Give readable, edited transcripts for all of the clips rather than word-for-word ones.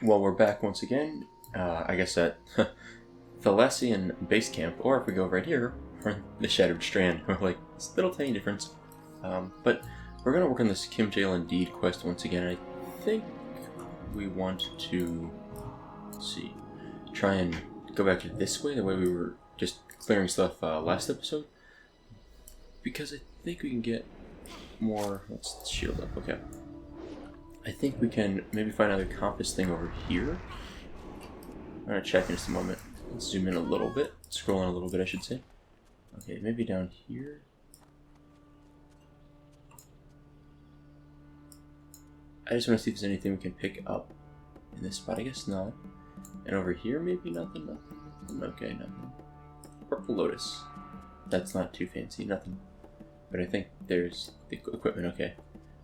Well, we're back once again. I guess at Thalassian base camp, or if we go right here, we're in the Shattered Strand. We're like, it's a little tiny difference. But we're gonna work on this Kim Jail Indeed quest once again. I think we want to, let's see, try and go back to this way, the way we were just clearing stuff last episode. Because I think we can get more, let's shield up, okay. I think we can maybe find another compass thing over here. I'm gonna check in just a moment. Let's zoom in a little bit. Scroll in a little bit, I should say. Okay, maybe down here. I just want to see if there's anything we can pick up in this spot. I guess not. And over here, maybe nothing. Okay, nothing. Purple Lotus. That's not too fancy, nothing. But I think there's the equipment, okay.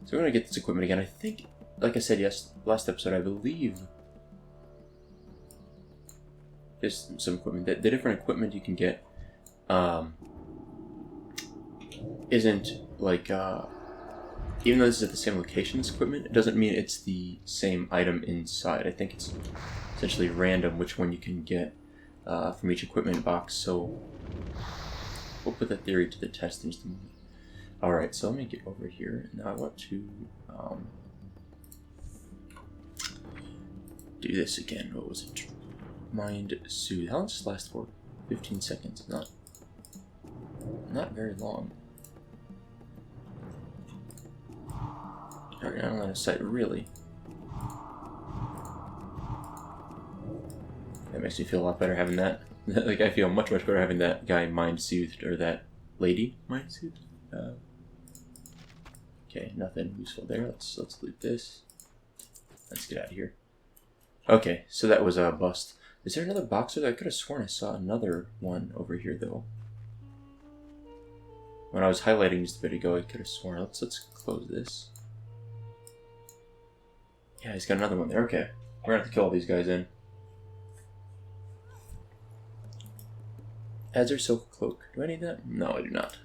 So we're gonna get this equipment again. I think, like I said, last episode, I believe there's some equipment. The different equipment you can get isn't like, even though this is at the same location as equipment, it doesn't mean it's the same item inside. I think it's essentially random which one you can get from each equipment box. So we'll put that theory to the test in just a moment. Alright, so let me get over here. Now I want to do this again. What was it? Mind Soothe. How long does this last for? 15 seconds. Not very long. Alright, not line of sight, really. That makes me feel a lot better having that. Like, I feel much better having that guy Mind Soothed, or that lady Mind Soothed. Okay, nothing useful there. Let's loot this. Let's get out of here. Okay, so that was a bust. Is there another box over there? I could have sworn I saw another one over here, though. When I was highlighting just a bit ago, I could have sworn. Let's close this. Yeah, he's got another one there. Okay, we're gonna have to kill all these guys in. Azshara cloak. Do I need that? No, I do not.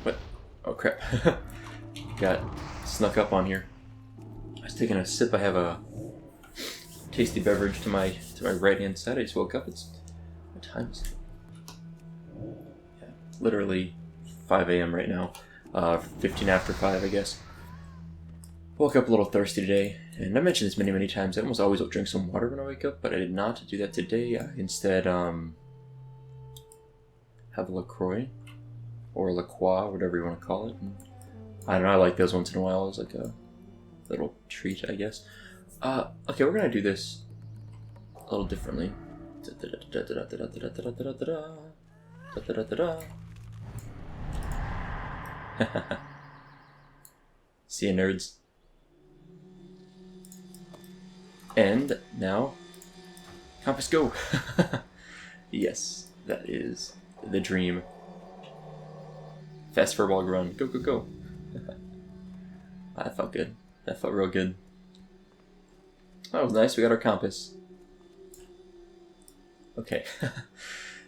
What? Oh crap! Got snuck up on here. I was taking a sip. I have a tasty beverage to my right hand side. I just woke up. It's what time is it? Yeah, literally 5 a.m. right now. 15 after 5, I guess. Woke up a little thirsty today, and I mentioned this many times. I almost always will drink some water when I wake up, but I did not do that today. I instead have a LaCroix or LaCroix, whatever you want to call it. And I don't know. I like those once in a while as like a little treat, I guess. Okay, we're gonna do this a little differently. See ya, nerds. And now, compass go. Yes, that is the dream. Fast furball run. Go, go, go. That felt good. That felt real good. That was nice. We got our compass. Okay.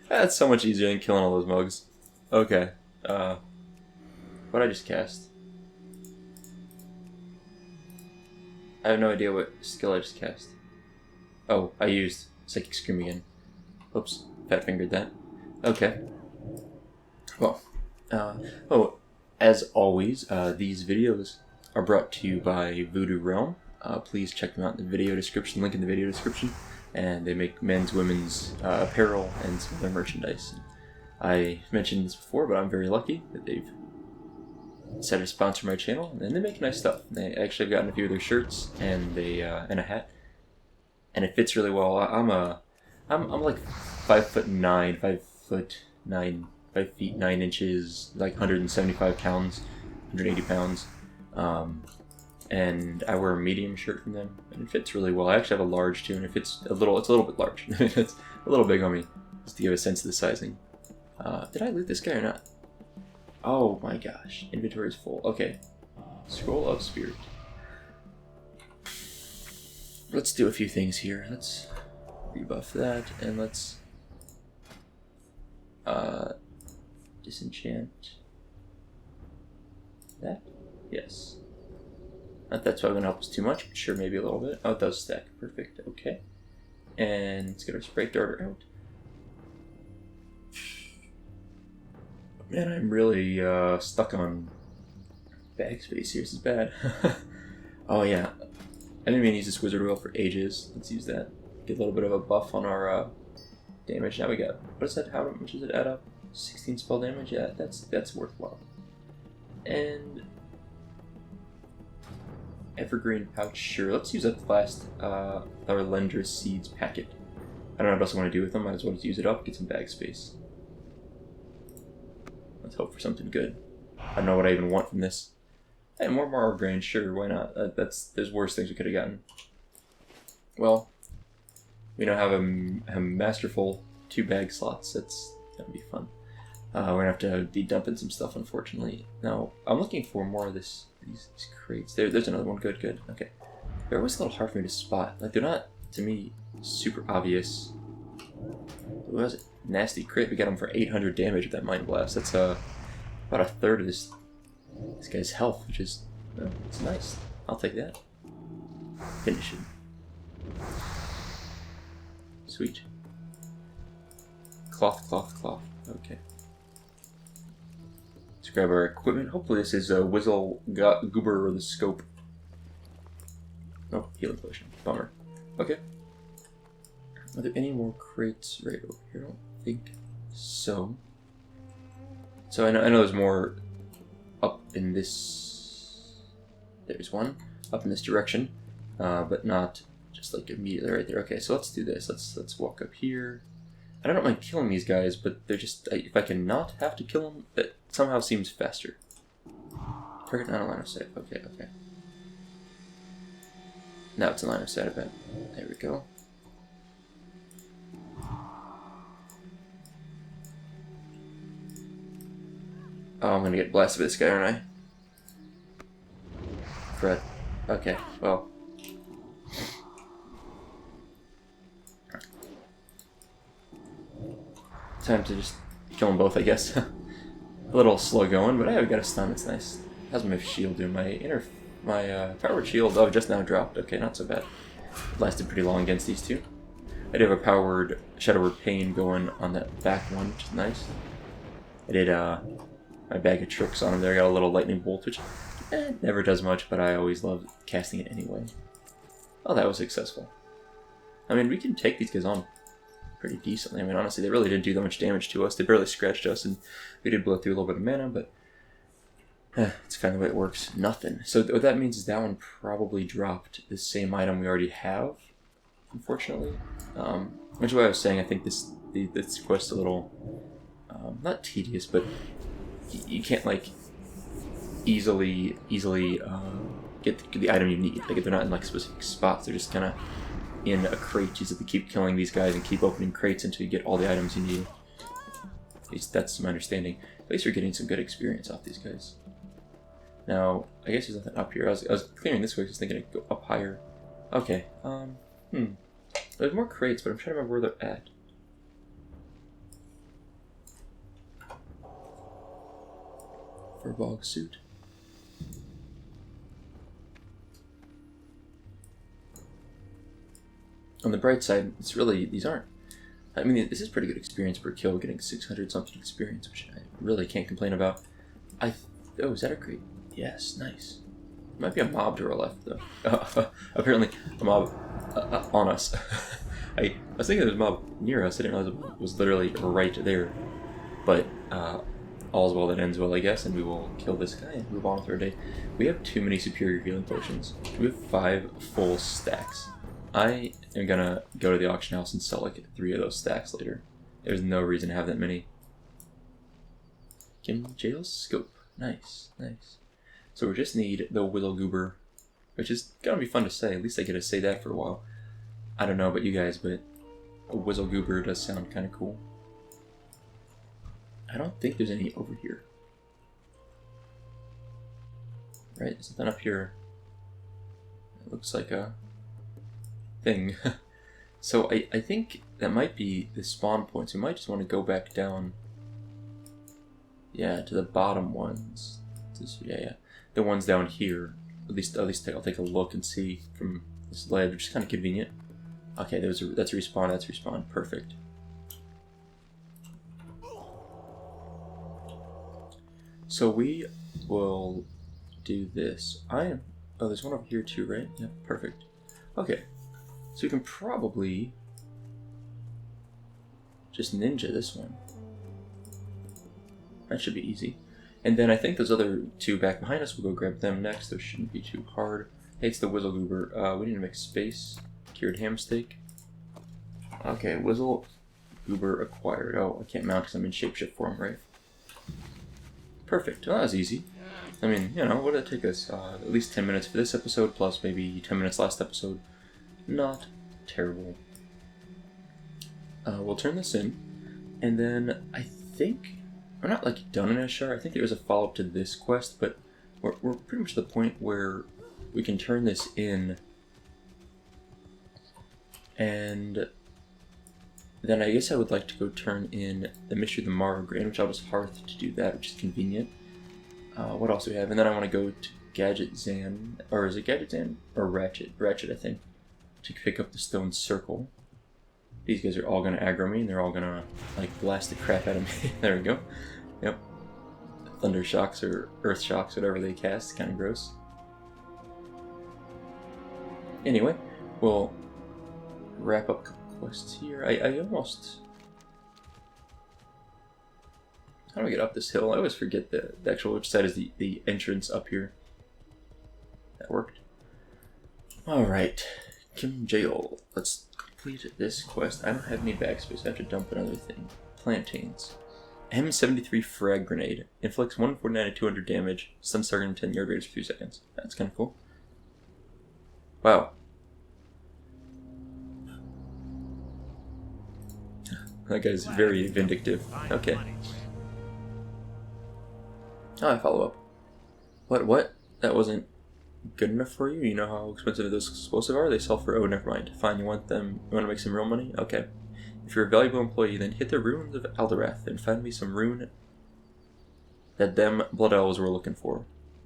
That's so much easier than killing all those mugs. Okay. What I just cast? I have no idea what skill I just cast. Oh, I used Psychic Scream again. Oops. Fat fingered that. Okay. Well. As always, these videos are brought to you by Voodoo Realm. Please check them out in the video description, link in the video description. And they make men's, women's apparel and some other merchandise. I mentioned this before, but I'm very lucky that they've decided to sponsor my channel, and they make nice stuff. They actually have gotten a few of their shirts and and a hat, and it fits really well. I'm like 5'9", 5 feet 9 inches, like 175 pounds, 180 pounds. And I wear a medium shirt from them, and it fits really well. I actually have a large too, and it's a little bit large. It's a little big on me, just to give a sense of the sizing. Did I loot this guy or not? Oh my gosh, inventory is full. Okay, Scroll of Spirit. Let's do a few things here. Let's rebuff that, and let's disenchant that. Yes. Not that's probably gonna help us too much, but sure, maybe a little bit. Oh, it does stack. Perfect. Okay. And let's get our spray darter out. Man, I'm really stuck on bag space here. This is bad. Oh yeah, I didn't even use this wizard wheel for ages. Let's use that. Get a little bit of a buff on our damage. Now we got, what is that? How much does it add up? 16 spell damage. Yeah, that's worthwhile. And evergreen pouch. Sure, let's use that last our lender seeds packet. I don't know what else I want to do with them. Might as well just use it up. Get some bag space. Let's hope for something good. I don't know what I even want from this. Hey, more marble grain, sure, why not? There's worse things we could have gotten. Well, we now have a masterful 2 bag slots. That's gonna be fun. We're gonna have to be dumping some stuff, unfortunately. Now, I'm looking for more of these crates. There's another one. Good. Okay. They're always a little hard for me to spot. Like, they're not, to me, super obvious. What was it? Nasty crit. We got him for 800 damage with that Mind Blast. That's about a third of this guy's health, which is it's nice. I'll take that. Finish him. Sweet. Cloth. Okay. Let's grab our equipment. Hopefully this is a Whizzle Goober or the scope. Oh, healing potion. Bummer. Okay. Are there any more crates right over here? I don't think so. So I know there's more up in this. There's one up in this direction, but not just like immediately right there. Okay, so let's do this. Let's walk up here. I don't mind killing these guys, but they're just if I can not have to kill them, that somehow seems faster. Target not in line of sight. Okay. Now it's in line of sight. I bet. There we go. Oh, I'm gonna get blasted by this guy, aren't I? Fred. Okay, well. Time to just kill them both, I guess. A little slow going, but hey, we got a stun, it's nice. How's my shield doing? My powered shield, just now dropped. Okay, not so bad. Lasted pretty long against these two. I do have a powered Shadow Word Pain going on that back one, which is nice. I did, my bag of tricks on him there. I got a little lightning bolt, which never does much, but I always love casting it anyway. Oh, that was successful. I mean, we can take these guys on pretty decently. I mean, honestly, they really didn't do that much damage to us. They barely scratched us, and we did blow through a little bit of mana, but it's kind of the way it works. Nothing. So what that means is that one probably dropped the same item we already have, unfortunately. Which is why I was saying I think this quest a little, not tedious, but you can't like easily get the item you need. Like if they're not in like specific spots, they're just kind of in a crate. You just have to keep killing these guys and keep opening crates until you get all the items you need. At least that's my understanding. At least we're getting some good experience off these guys. Now, I guess there's nothing up here. I was clearing this way, just thinking I'd go up higher. Okay, there's more crates, but I'm trying to remember where they're at. Bog suit. On the bright side, it's really, these aren't, I mean, this is pretty good experience per kill, getting 600 something experience, which I really can't complain about. Oh, is that a crate? Yes, nice. Might be a mob to our left, though. Apparently, a mob on us. I was thinking there was a mob near us. I didn't realize it was literally right there. But, all's well that ends well, I guess, and we will kill this guy and move on with our day. We have too many superior healing potions. We have 5 full stacks. I am gonna go to the auction house and sell like 3 of those stacks later. There's no reason to have that many. Kim Jail's scope. Nice. So we just need the Willow Goober, which is gonna be fun to say. At least I get to say that for a while. I don't know about you guys, but a Whizzle Goober does sound kind of cool. I don't think there's any over here. Right, there's nothing up here. It looks like a thing. So I think that might be the spawn points. We might just want to go back down. Yeah, to the bottom ones. Yeah. The ones down here. At least I'll take a look and see from this ledge, which is kind of convenient. Okay, that's a respawn. That's respawn. Perfect. So we will do this. Oh, there's one over here too, right? Yeah, perfect. Okay, so we can probably just ninja this one. That should be easy. And then I think those other two back behind us, we'll go grab them next. Those shouldn't be too hard. Hey, it's the Whizzle Goober. We need to make space. Cured ham steak. Okay, Whizzle Goober acquired. Oh, I can't mount because I'm in shapeshift form, right? Perfect. Well, that was easy. I mean, you know, what did it take us? At least 10 minutes for this episode, plus maybe 10 minutes last episode. Not terrible. We'll turn this in, and then I think we're not like done in Azshara. I think there is a follow-up to this quest, but we're pretty much at the point where we can turn this in, and then I guess I would like to go turn in the Mystery of the Morrow Grain, which I'll just hearth to do that, which is convenient. What else do we have? And then I want to go to Gadget Zan, or is it Gadget Zan? Or Ratchet, I think, to pick up the stone circle. These guys are all going to aggro me, and they're all going to, like, blast the crap out of me. There we go. Yep. Thunder shocks or earth shocks, whatever they cast. Kind of gross. Anyway, we'll wrap up a couple quests here. I almost... How do I get up this hill? I always forget the actual which side is the entrance up here. That worked. Alright. Kim Jail. Let's complete this quest. I don't have any backspace. I have to dump another thing. Plantains. M73 frag grenade. Inflicts 149 to 200 damage. Stuns target in 10 yard radius for 2 seconds. That's kind of cool. Wow. That guy's very vindictive. Okay. Oh, I follow up. What? That wasn't good enough for you? You know how expensive those explosives are? They sell for... Oh, never mind. Fine, you want them... You want to make some real money? Okay. If you're a valuable employee, then hit the ruins of Alderath and find me some rune that them blood elves were looking for.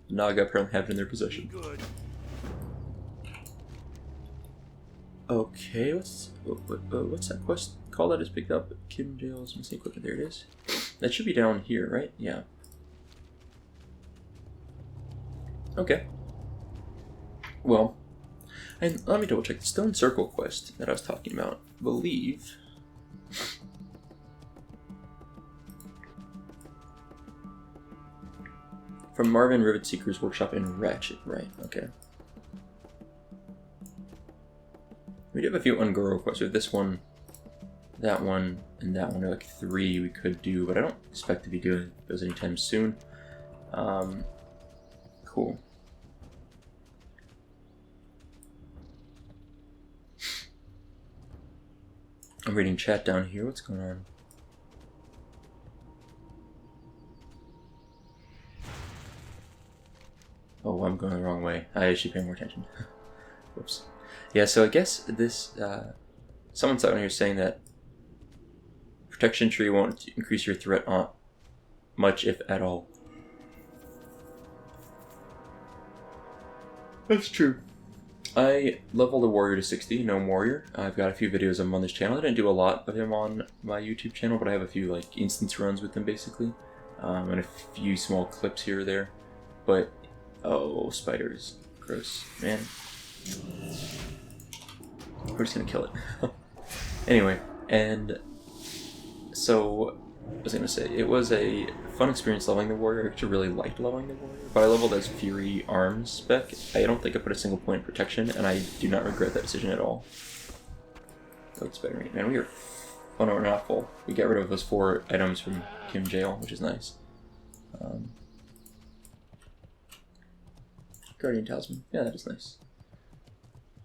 Naga apparently have it in their possession. Okay, what's that quest called I just picked up? Kim Jail's missing equipment. There it is. That should be down here, right? Yeah. Okay. Well, and let me double check the Stone Circle quest that I was talking about. I believe from Marvin Rivet Seeker's workshop in Ratchet, right? Okay. We do have a few Ungoro quests. We have this one, that one, and that one. There are like 3 we could do, but I don't expect to be doing those anytime soon. Cool. I'm reading chat down here. What's going on? Oh, I'm going the wrong way. I should pay more attention. Whoops. Yeah, so I guess this... someone's out here saying that protection tree won't increase your threat on much, if at all. That's true. I leveled a warrior to 60, Gnome Warrior. I've got a few videos of him on this channel. I didn't do a lot of him on my YouTube channel, but I have a few like instance runs with him basically. And a few small clips here or there. But, oh, spiders. Gross. Man. We're just gonna kill it. Anyway, and so, I was gonna say, it was a fun experience leveling the warrior. I actually really liked leveling the warrior, but I leveled as Fury Arms spec. I don't think I put a single point in protection, and I do not regret that decision at all. Oh, it's better. Man, we are... Oh no, we're not full. We got rid of those 4 items from Kim Jail, which is nice. Guardian Talisman. Yeah, that is nice.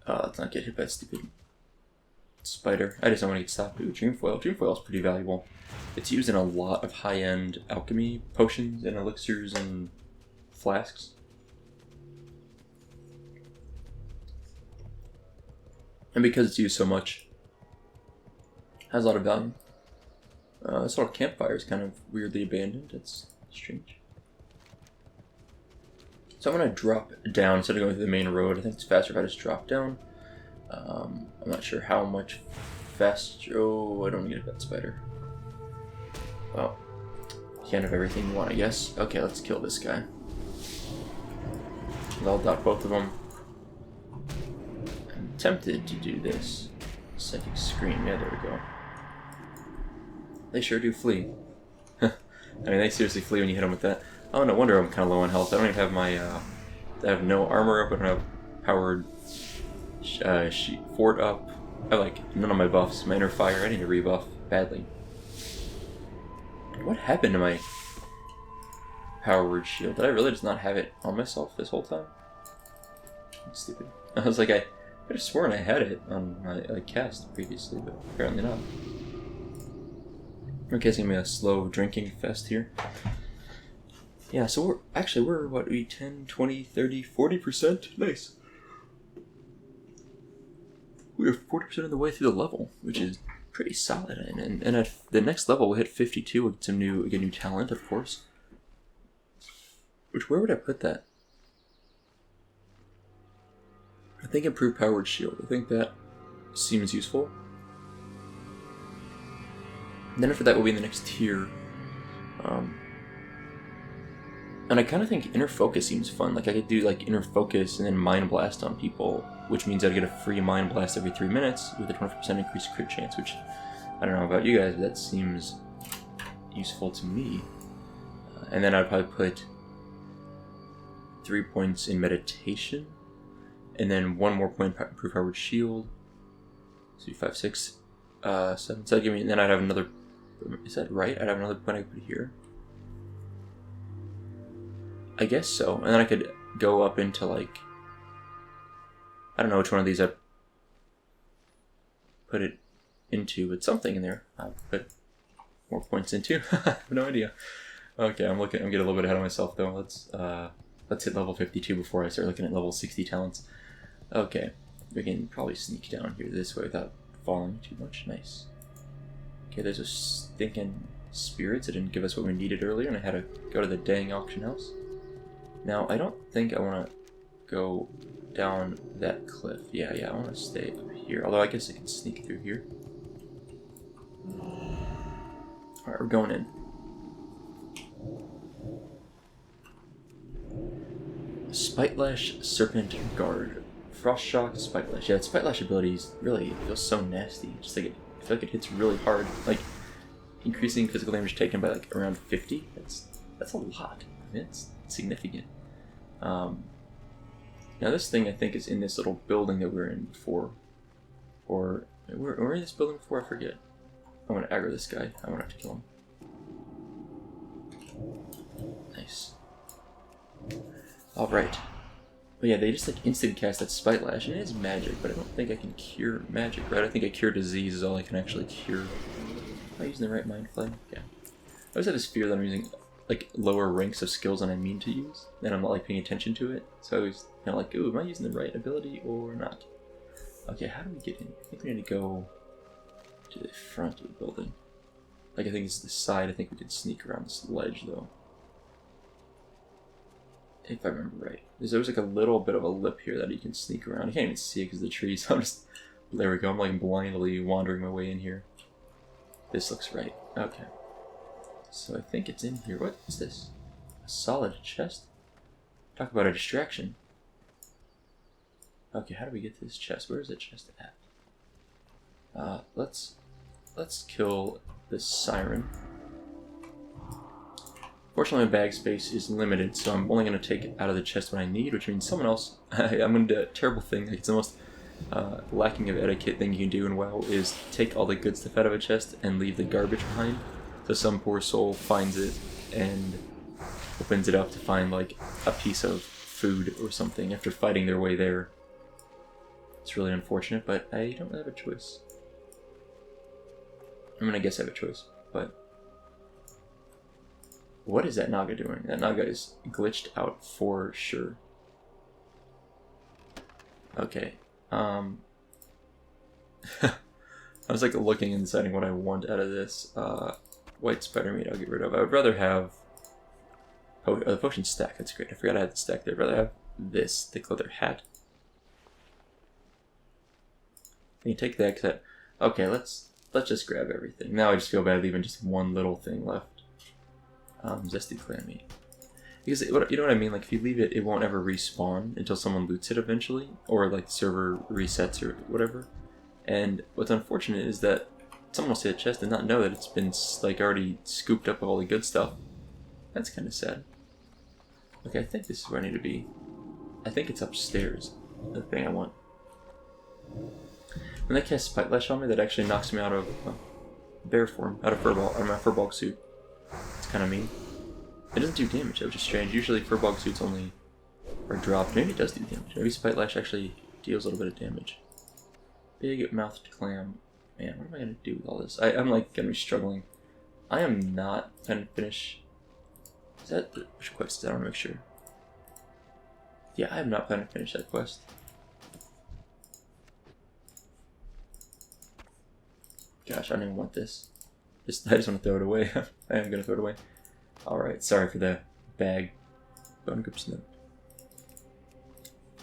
Let's not get hit by a stupid spider. I just don't want to get stopped. Ooh, Dreamfoil. Dreamfoil is pretty valuable. It's used in a lot of high-end alchemy potions and elixirs and flasks. And because it's used so much, it has a lot of value. This little campfire is kind of weirdly abandoned. It's strange. So I'm gonna drop down instead of going through the main road. I think it's faster if I just drop down. I'm not sure how much faster. Oh, I don't need a pet spider. Well, you can't have everything you want, I guess. Okay, let's kill this guy. I'll dot both of them. I'm tempted to do this. Psychic Scream. Yeah, there we go. They sure do flee. I mean, they seriously flee when you hit them with that. Oh, no wonder I'm kind of low on health. I don't even have my, I have no armor up, I don't have powered fort up. I have, like, none of my buffs. My inner fire, I need to rebuff badly. What happened to my power word shield? Did I really just not have it on myself this whole time? That's stupid. I was like, I could have sworn I had it on my cast previously, but apparently not. Okay, it's gonna be a slow drinking fest here. Yeah, so we're what, 10, 20, 30, 40%? Nice. We are 40% of the way through the level, which is pretty solid. And at the next level, we'll hit 52 with some new talent, of course. Where would I put that? I think improved powered shield. I think that seems useful. And then after that, we'll be in the next tier. And I kind of think inner focus seems fun. Like I could do like inner focus and then mind blast on people, which means I'd get a free mind blast every 3 minutes with a 20% increased crit chance. Which I don't know about you guys, but that seems useful to me. And then I'd probably put 3 points in meditation, and then 1 more point improve powered shield. So 5, 6, 7. So that'd give me. And then I'd have another. Is that right? I'd have another point I could put here. I guess so. And then I could go up into like, I don't know which one of these I put it into, but something in there I'll put more points into. I have no idea. Okay, I'm getting a little bit ahead of myself though. Let's hit level 52 before I start looking at level 60 talents. Okay, we can probably sneak down here this way without falling too much. Nice. Okay, there's a stinking spirits that didn't give us what we needed earlier, and I had to go to the dang auction house. Now, I don't think I want to go down that cliff. Yeah, I want to stay up here. Although I guess I can sneak through here. Alright, we're going in. Spitelash Serpent Guard. Frost Shock, Spitelash. Yeah, Spitelash abilities really feels so nasty. Just like I feel like it hits really hard. Like increasing physical damage taken by like around 50. That's a lot. I mean, it's significant. Now this thing I think is in this little building that we were in before. Or were we in this building before? I forget. I want to aggro this guy. I want to have to kill him. Nice. Alright. But yeah, they just like instant cast that Spitelash, and it is magic, but I don't think I can cure magic, right? I think a cure disease is all I can actually cure. Am I using the right mind flame? Yeah. I always have this fear that I'm using like lower ranks of skills than I mean to use, and I'm not like paying attention to it. So I always kind of like, ooh, am I using the right ability or not? Okay, how do we get in? I think we need to go to the front of the building. Like I think it's the side. I think we can sneak around this ledge though. If I remember right. There's always like a little bit of a lip here that you can sneak around. You can't even see it because of the trees. I'm just... There we go. I'm like blindly wandering my way in here. This looks right. Okay. So I think it's in here. What is this? A solid chest? Talk about a distraction. Okay, how do we get to this chest? Where is the chest at? Let's kill this siren. Fortunately, my bag space is limited, so I'm only going to take out of the chest what I need, which means someone else... I'm going to do a terrible thing. Like, it's the most lacking of etiquette thing you can do in WoW is take all the good stuff out of a chest and leave the garbage behind. So some poor soul finds it and opens it up to find, like, a piece of food or something after fighting their way there. It's really unfortunate, but I don't really have a choice. I mean, I guess I have a choice, but... What is that Naga doing? That Naga is glitched out for sure. Okay. I was like looking and deciding what I want out of this. White spider meat I'll get rid of. I would rather have the potion stack. That's great. I forgot I had the stack there. I'd rather have this, the leather hat. And you take that, okay, let's just grab everything. Now I just feel bad leaving just one little thing left. Zesty clam meat. Because, you know what I mean? Like, if you leave it, it won't ever respawn until someone loots it eventually. Or, like, the server resets or whatever. And what's unfortunate is that someone will see the chest and not know that it's been, like, already scooped up all the good stuff. That's kind of sad. Okay, I think this is where I need to be. I think it's upstairs, the thing I want. When they cast Spite Lash on me, that actually knocks me out of bear form, out of my Furbog suit. It's kind of mean. It doesn't do damage, which is strange. Usually Furbog suits only are dropped. Maybe it does do damage. Maybe Spite Lash actually deals a little bit of damage. Big mouthed clam. Man, what am I going to do with all this? I'm like going to be struggling. I am not going to finish. Is that which quest? I don't want to make sure. Yeah, I am not planning to finish that quest. Gosh, I don't even want this. I just want to throw it away. I am going to throw it away. Alright, sorry for the bag. Bone grips note.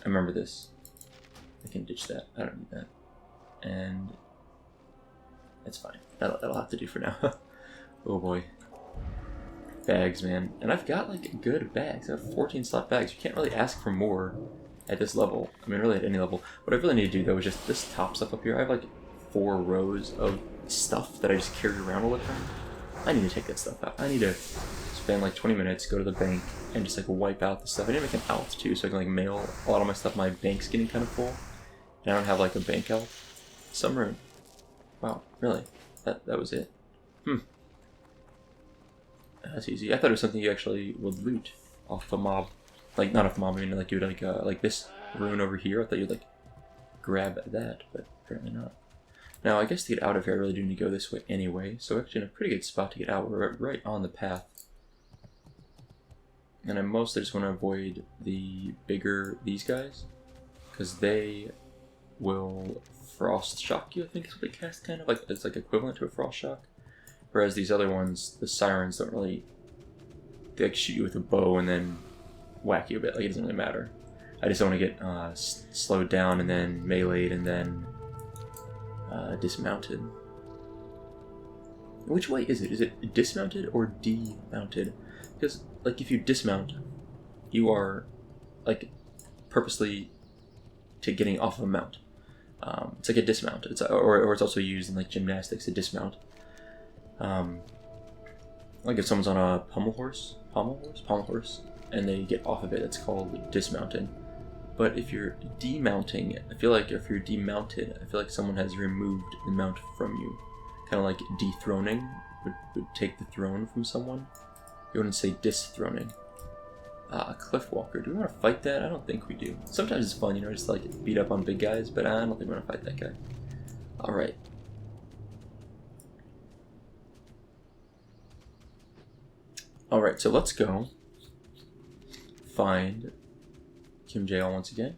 I remember this. I can ditch that. I don't need that. And it's fine. That'll have to do for now. Oh boy. Bags, man. And I've got like good bags. I have 14 slot bags. You can't really ask for more at this level. I mean, really at any level. What I really need to do though is just this top stuff up here. I have like 4 rows of stuff that I just carry around all the time. I need to take that stuff out. I need to spend like 20 minutes, go to the bank, and just like wipe out the stuff. I need to make an elf too, so I can like mail a lot of my stuff. My bank's getting kind of full, and I don't have like a bank elf. Some room. Wow, really? That was it. That's easy. I thought it was something you actually would loot off a mob. Like, not off a mob, I mean like you would like this rune over here. I thought you'd like grab that, but apparently not. Now, I guess to get out of here, I really do need to go this way anyway, so we're actually in a pretty good spot to get out. We're right on the path. And I mostly just want to avoid these guys, because they will frost shock you, I think is what they cast, kind of. Like, it's like equivalent to a frost shock. Whereas these other ones, the sirens don't really, they like shoot you with a bow and then whack you a bit, like it doesn't really matter. I just don't want to get slowed down and then meleeed and then dismounted. Which way is it? Is it dismounted or demounted? Because, like, if you dismount, you are, like, purposely getting off of a mount. It's like a dismount. Or it's also used in, like, gymnastics, a dismount. Like if someone's on a pommel horse, and they get off of it, it's called dismounting. But if you're demounting, I feel like if you're demounted, I feel like someone has removed the mount from you. Kind of like dethroning would take the throne from someone. You wouldn't say disthroning. Cliff Walker. Do we want to fight that? I don't think we do. Sometimes it's fun, you know, just to, like, beat up on big guys, but I don't think we want to fight that guy. Alright. Alright, so let's go find Kim Jail once again.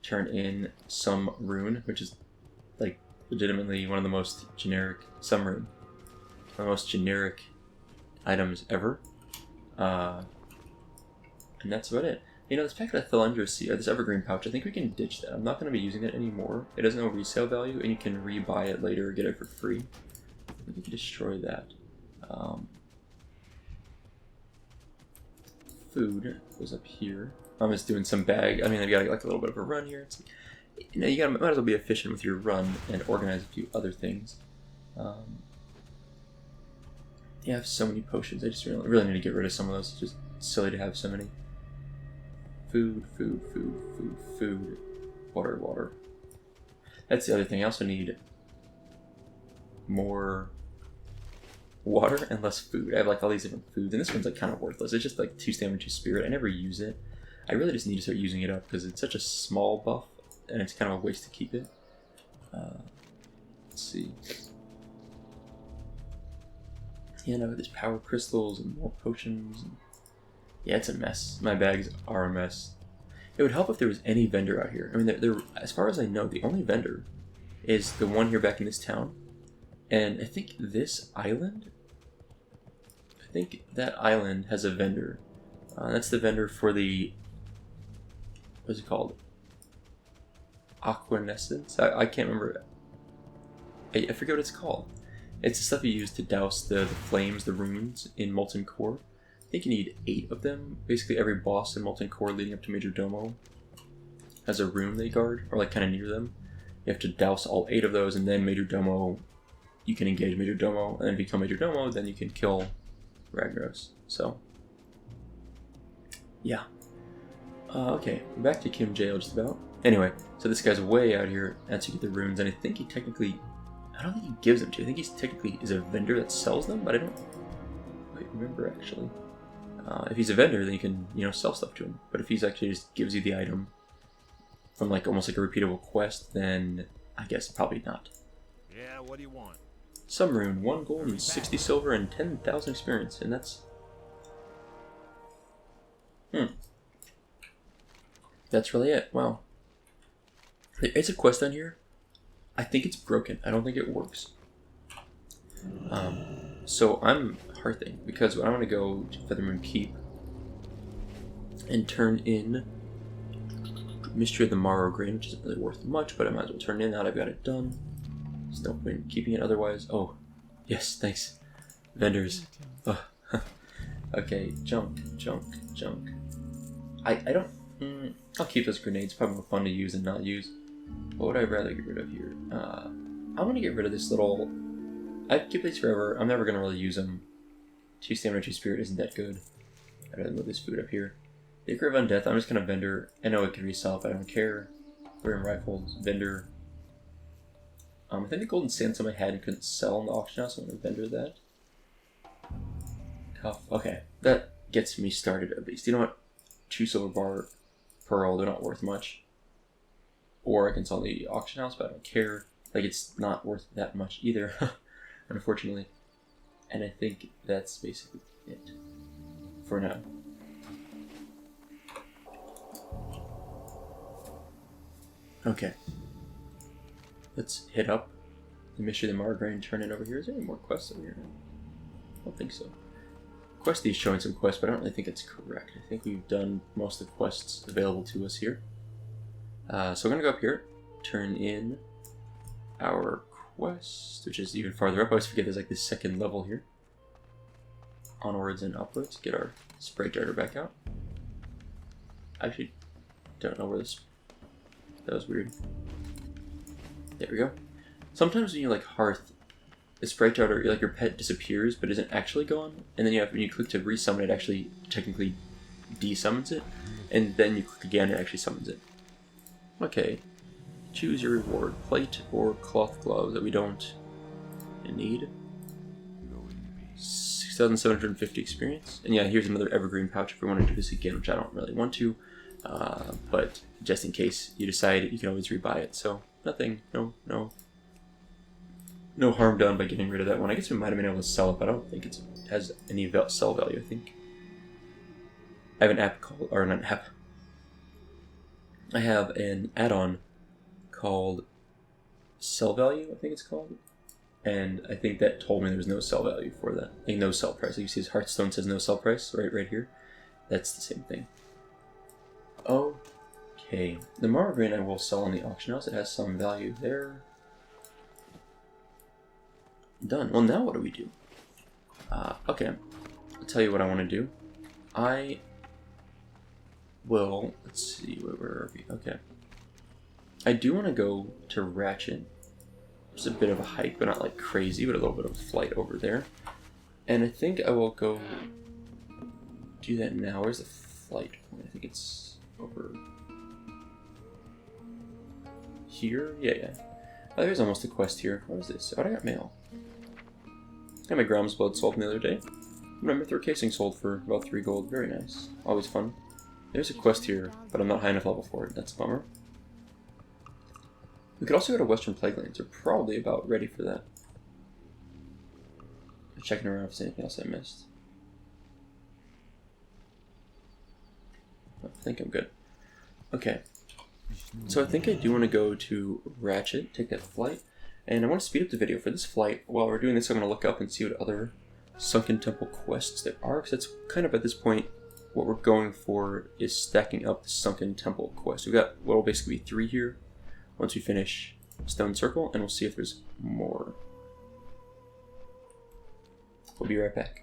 Turn in some rune, which is, like, legitimately one of the most generic, some rune. One of the most generic items ever. And that's about it. You know, this packet of Thelendra Sea, this evergreen pouch, I think we can ditch that. I'm not going to be using it anymore. It has no resale value, and you can re-buy it later or get it for free. We can destroy that. Food goes up here. I'm just doing some bag. I mean, I've got like a little bit of a run here. It's like, you know, you might as well be efficient with your run and organize a few other things. Yeah, I have so many potions. I just really need to get rid of some of those. It's just silly to have so many. Food. Water. That's the other thing. I also need more water and less food. I have like all these different foods, and this one's like kind of worthless. It's just like 2 stamina, 2 spirit. I never use it. I really just need to start using it up because it's such a small buff, and it's kind of a waste to keep it. Let's see. Yeah, no, there's power crystals and more potions. Yeah, it's a mess. My bags are a mess. It would help if there was any vendor out here. I mean, they're, as far as I know, the only vendor is the one here back in this town. And I think this island, I think that island has a vendor. That's the vendor for the, what's it called? Aquanescence? I can't remember. I forget what it's called. It's the stuff you use to douse the flames, the runes in Molten Core. I think you need 8 of them. Basically every boss in Molten Core leading up to Major Domo has a rune they guard, or like kind of near them. You have to douse all 8 of those, and then Major Domo, you can engage Major Domo, and then if you kill Major Domo, then you can kill Ragnaros. So, yeah. Okay, back to Kim Jail just about. Anyway, so this guy's way out here as you get the runes, and I think he technically, I don't think he gives them to you. I think he's technically is a vendor that sells them, but I don't quite remember actually. If he's a vendor, then you can, you know, sell stuff to him. But if he's actually just gives you the item from like almost like a repeatable quest, then I guess probably not. Yeah, what do you want? Some rune, 1 gold and 60 silver and 10,000 experience, and that's... That's really it. Wow. It's a quest on here. I think it's broken. I don't think it works. So I'm hearthing because I want to go to Feathermoon Keep and turn in Mystery of the Morrow Grain, which isn't really worth much, but I might as well turn it in now that I've got it done. There's no point in keeping it otherwise. Oh, yes, thanks. Vendors. Oh. Okay, junk. I don't... I'll keep those grenades. Probably more fun to use than not use. What would I rather get rid of here? I want to get rid of this little... I keep these forever. I'm never going to really use them. 2 stamina, 2 spirit isn't that good. I'd rather move this food up here. The Acre of Undeath, I'm just going to vendor. I know it can resell, but I don't care. We're in rifles, vendor. I think the golden sandstone I had and couldn't sell in the auction house, so I'm going to vendor that. Cuff. Okay, that gets me started at least. You know what? 2 silver bar pearl, they're not worth much. Or I can sell the auction house, but I don't care. Like, it's not worth that much either, unfortunately. And I think that's basically it for now. Okay. Let's hit up the Mystery of the Morrow Grain, turn it over here. Is there any more quests over here? I don't think so. Questy's showing some quests, but I don't really think it's correct. I think we've done most of the quests available to us here. So we're going to go up here, turn in our quest, which is even farther up. I always forget there's like this second level here. Onwards and upwards. Get our spray darter back out. I actually don't know where this... That was weird. There we go. Sometimes when you like hearth, the spray darter, like your pet disappears but isn't actually gone, and then you have, when you click to resummon it, actually technically desummons it, and then you click again, it actually summons it. Okay, choose your reward, plate or cloth gloves that we don't need. 6,750 experience, and yeah, here's another evergreen pouch if we want to do this again, which I don't really want to, but just in case you decide, you can always rebuy it. So nothing, no harm done by getting rid of that one. I guess we might have been able to sell it, but I don't think it has any sell value, I think. I have an app called, or not an app, I have an add-on called Sell Value, I think it's called. And I think that told me there was no sell value for that. Like no sell price. Like you see his Hearthstone says no sell price, right here. That's the same thing. Okay. The Morrow Grain I will sell in the auction house. It has some value there. Done. Well, now what do we do? Okay. I'll tell you what I want to do. I will... Let's see, where are we? Okay. I do want to go to Ratchet. It's a bit of a hike, but not like crazy, but a little bit of a flight over there. And I think I will go do that now. Where's the flight point? I think it's over here? Yeah. Oh, there's almost a quest here. What is this? Oh, I got mail. I got my Grom's Blood sold from the other day. My Mithril Casing sold for about 3 gold. Very nice. Always fun. There's a quest here, but I'm not high enough level for it. That's a bummer. We could also go to Western Plaguelands. We're probably about ready for that. I'm checking around if there's anything else I missed. I think I'm good. Okay. So I think I do want to go to Ratchet, take that flight, and I want to speed up the video for this flight. While we're doing this, I'm going to look up and see what other Sunken Temple quests there are, because that's kind of at this point what we're going for is stacking up the Sunken Temple quest. We've got what will basically be 3 here once we finish Stone Circle, and we'll see if there's more. We'll be right back.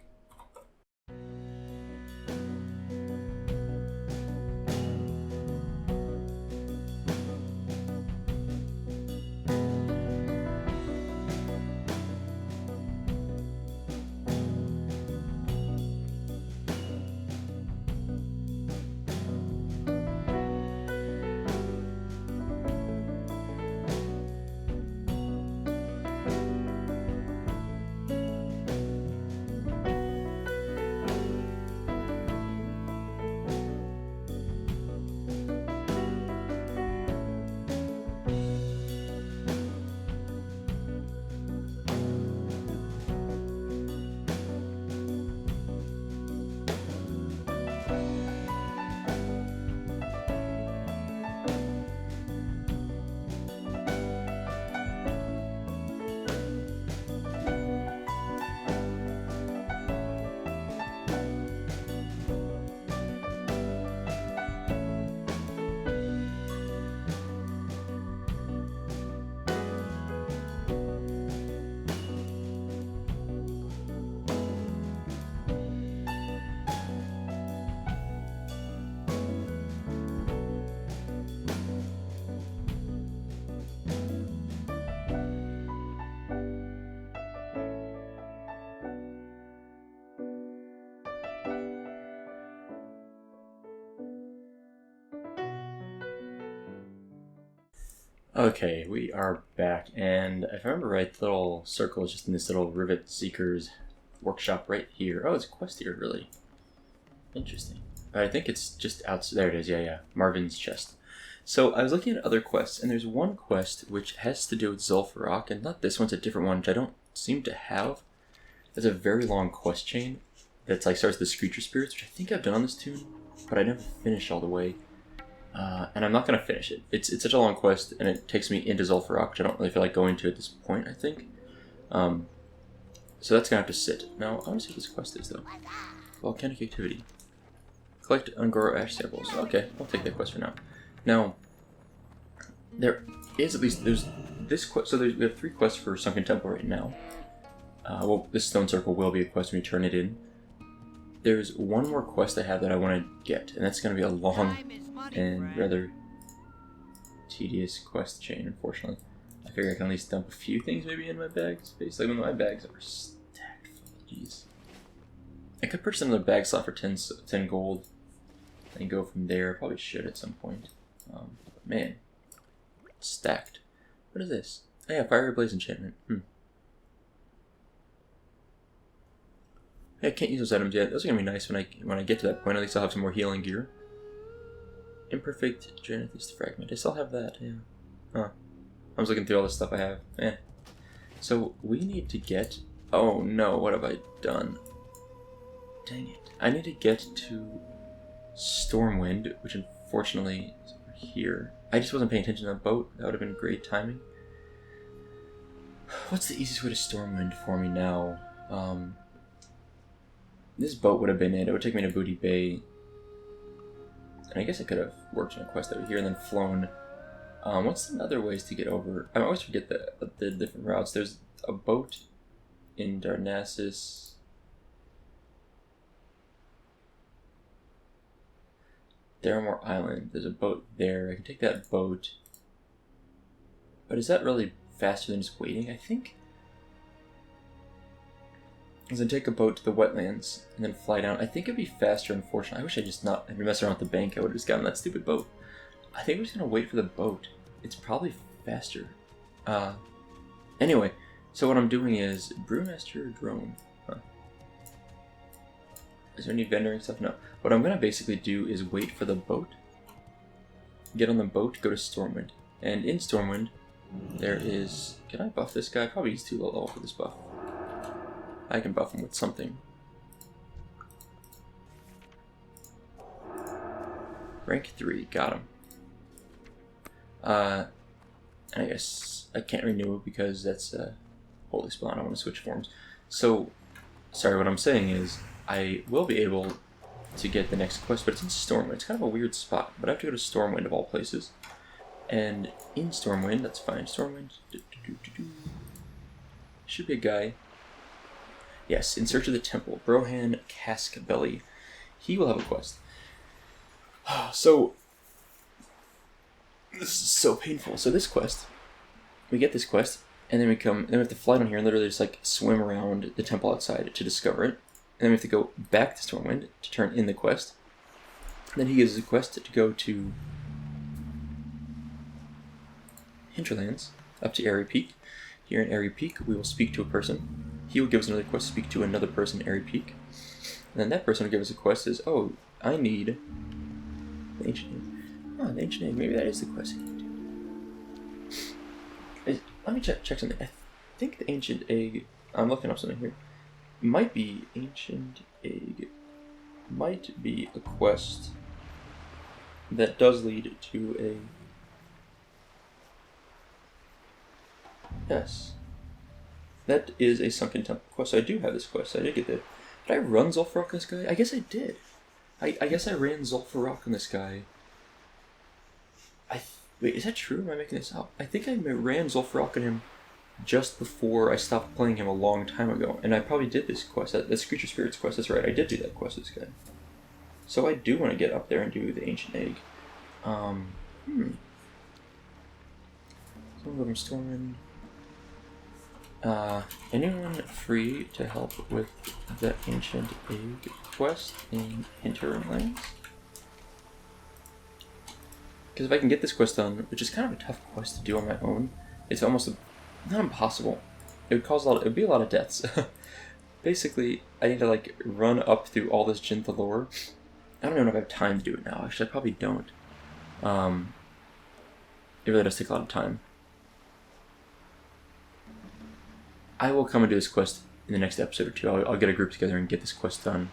Okay, we are back, and if I remember right, the little circle is just in this little Rivet Seeker's workshop right here. Oh, it's a quest here, really. Interesting. I think it's just outside. There it is, yeah. Marvin's chest. So I was looking at other quests, and there's one quest which has to do with Zul'Farrak, and not this one's a different one, which I don't seem to have. There's a very long quest chain that's like starts with the Screecher Spirits, which I think I've done on this tune, but I never finished all the way. And I'm not going to finish it. It's such a long quest, and it takes me into Zul'Farrak, which I don't really feel like going to at this point, I think. So that's going to have to sit. Now, I want to see what this quest is, though. Volcanic Activity. Collect Angora Ash Samples. Okay, I'll take that quest for now. Now, there is at least, there's this quest, so we have 3 quests for Sunken Temple right now. Well, this Stone Circle will be a quest when we turn it in. There's one more quest I have that I want to get, and that's going to be a long and rather tedious quest chain, unfortunately. I figure I can at least dump a few things maybe in my bag space. Like when my bags are stacked full. Jeez. I could purchase another bag slot for 10 gold and go from there. I probably should at some point. But man, it's stacked. What is this? Oh yeah, Fiery Blaze enchantment. Yeah, I can't use those items yet. Those are gonna be nice when I get to that point. At least I'll have some more healing gear. Imperfect Genesis Fragment. I still have that, yeah. Huh. I was looking through all the stuff I have. So, we need to get... Oh no, what have I done? Dang it. I need to get to Stormwind, which unfortunately is over here. I just wasn't paying attention to that boat. That would have been great timing. What's the easiest way to Stormwind for me now? This boat would have been it. It would take me to Booty Bay. And I guess I could have worked on a quest over here and then flown. What's some other ways to get over? I always forget the different routes. There's a boat in Darnassus. Daramore Island. There's a boat there. I can take that boat. But is that really faster than just waiting? I think. I can take a boat to the wetlands and then fly down. I think it'd be faster, unfortunately. I wish I just not had been messing around with the bank. I would have just gotten that stupid boat. I think we're just going to wait for the boat. It's probably faster. Anyway, so what I'm doing is Brewmaster Drone. Is there any vendoring stuff? No. What I'm going to basically do is wait for the boat. Get on the boat, go to Stormwind. And in Stormwind, there is... Can I buff this guy? Probably he's too low level for this buff. I can buff him with something. Rank 3, got him. And I guess I can't renew it because that's a holy spell. I don't want to switch forms. So, sorry, what I'm saying is I will be able to get the next quest, but it's in Stormwind. It's kind of a weird spot, but I have to go to Stormwind of all places. And in Stormwind, that's fine. Stormwind, should be a guy. Yes, in search of the temple, Brohan Caskbelly. He will have a quest. So, this is so painful. So this quest, we get this quest, and then we have to fly down here and literally just like swim around the temple outside to discover it. And then we have to go back to Stormwind to turn in the quest. And then he gives us a quest to go to Hinterlands, up to Airy Peak. Here in Airy Peak, we will speak to a person. He will give us another quest to speak to another person in Airy Peak. And then that person will give us a quest as, oh, I need the Ancient Egg. Oh, the Ancient Egg, maybe that is the quest I need. Let me check something. I think the Ancient Egg, I'm looking up something here. Might be Ancient Egg. Might be a quest that does lead to a... Yes. That is a Sunken Temple quest. So I do have this quest. I did get that. Did I run Zul'Farrak on this guy? I guess I did. I guess I ran Zul'Farrak on this guy. Wait, is that true? Am I making this up? I think I ran Zul'Farrak on him just before I stopped playing him a long time ago. And I probably did this quest. That's Creature Spirits quest. That's right. I did do that quest with this guy. So I do want to get up there and do the Ancient Egg. Someone go from Stormwind. Anyone free to help with the Ancient Egg quest in Hinterlands? Because if I can get this quest done, which is kind of a tough quest to do on my own, it's almost not impossible. It would cause it would be a lot of deaths. Basically, I need to like run up through all this Jinta lore. I don't even know if I have time to do it now. Actually, I probably don't. It really does take a lot of time. I will come and do this quest in the next episode or two. I'll get a group together and get this quest done.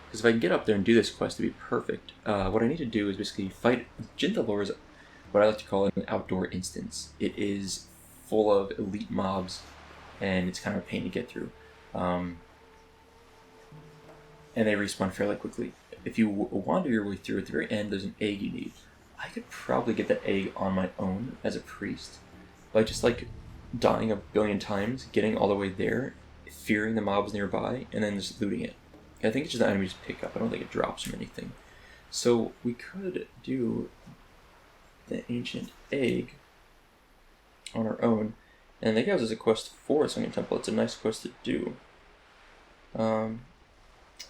Because if I can get up there and do this quest, it'd be perfect. What I need to do is basically fight... Jinta lore is what I like to call an outdoor instance. It is full of elite mobs, and it's kind of a pain to get through. And they respawn fairly quickly. If you wander your way through, at the very end, there's an egg you need. I could probably get that egg on my own as a priest. By just, like, dying a billion times, getting all the way there, fearing the mobs nearby, and then just looting it. I think it's just an item you just pick up. I don't think it drops from anything. So we could do the Ancient Egg on our own. And they gave us a quest for a Sunken Temple. It's a nice quest to do.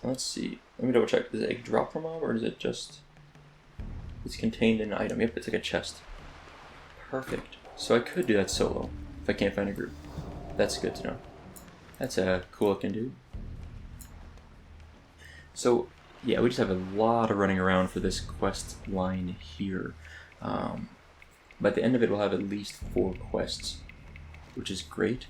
Let's see. Let me double check. Does the egg drop from mob, or is it just... It's contained in an item. Yep, it's like a chest. Perfect. So I could do that solo, if I can't find a group. That's good to know. That's a cool looking dude. So, yeah, we just have a lot of running around for this quest line here. By the end of it, we'll have at least 4 quests, which is great.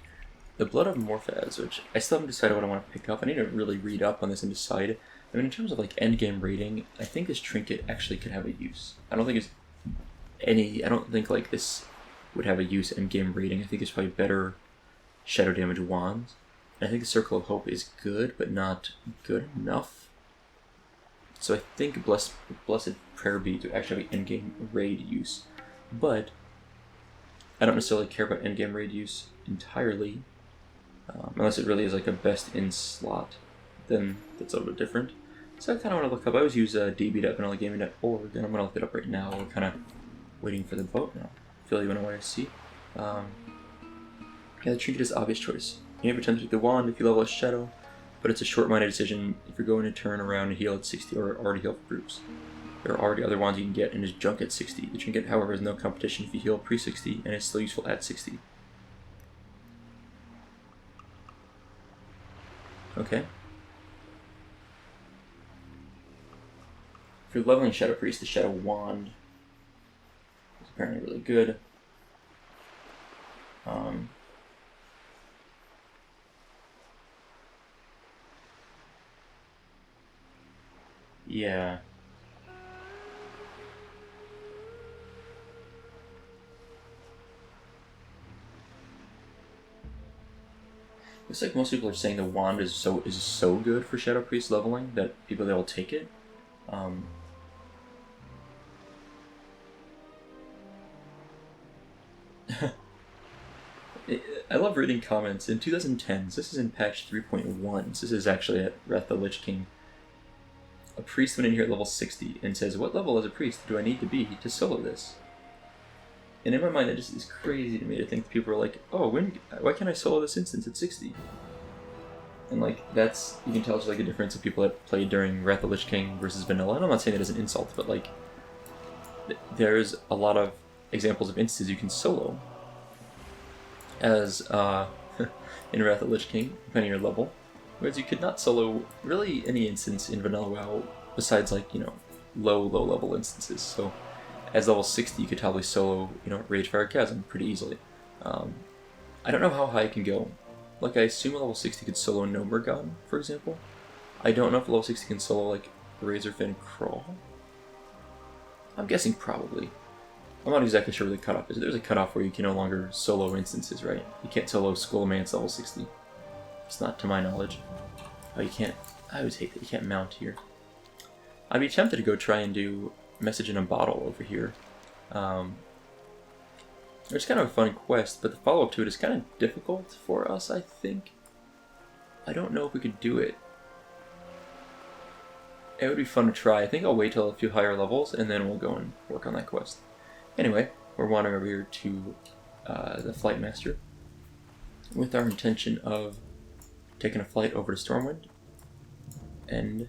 The Blood of Morphaz, which I still haven't decided what I want to pick up. I need to really read up on this and decide. I mean, in terms of like endgame rating, I think this trinket actually could have a use. I don't think like this would have a use endgame rating. I think it's probably better shadow damage wands. And I think the Circle of Hope is good, but not good enough. So I think Blessed Prayer Beads would actually have endgame raid use. But I don't necessarily care about endgame raid use entirely. Unless it really is like a best in slot, then that's a little bit different. So I kind of want to look up. I always use db.vanilla.gaming.org, and I'm going to look it up right now. We're kind of waiting for the vote now. Feel you want to see. Yeah, the trinket is obvious choice. You may pretend to take the wand if you level a shadow, but it's a short-minded decision if you're going to turn around and heal at 60 or already heal for groups. There are already other wands you can get, and is junk at 60. The trinket, however, is no competition if you heal pre-60, and it's still useful at 60. Okay. If you're leveling Shadow Priest, the Shadow Wand is apparently really good. Yeah. Looks like most people are saying the wand is so good for Shadow Priest leveling that they will take it. I love reading comments. In 2010s, this is in patch 3.1, so this is actually at Wrath of the Lich King. A priest went in here at level 60 and says, "What level as a priest do I need to be to solo this?" And in my mind, that just is crazy to me to think that people are like, "Oh, why can't I solo this instance at 60?" And like, that's, you can tell it's like a difference of people that played during Wrath of the Lich King versus vanilla. And I'm not saying that as an insult, but like, there's a lot of examples of instances you can solo as in Wrath of the Lich King, depending on your level, whereas you could not solo really any instance in vanilla WoW besides like, you know, low level instances. So as level 60 you could probably solo, you know, Ragefire Chasm pretty easily. I don't know how high it can go. Like, I assume a level 60 could solo Nomergon, for example. I don't know if level 60 can solo like Razorfin Crawl. I'm guessing probably. I'm not exactly sure where the cutoff is. There's a cutoff where you can no longer solo instances, right? You can't solo Skullman's level 60. It's not to my knowledge. Oh, you can't. I always hate that you can't mount here. I'd be tempted to go try and do Message in a Bottle over here. It's kind of a fun quest, but the follow-up to it is kind of difficult for us, I think. I don't know if we could do it. It would be fun to try. I think I'll wait till a few higher levels, and then we'll go and work on that quest. Anyway, we're wandering over here to the Flight Master with our intention of taking a flight over to Stormwind, and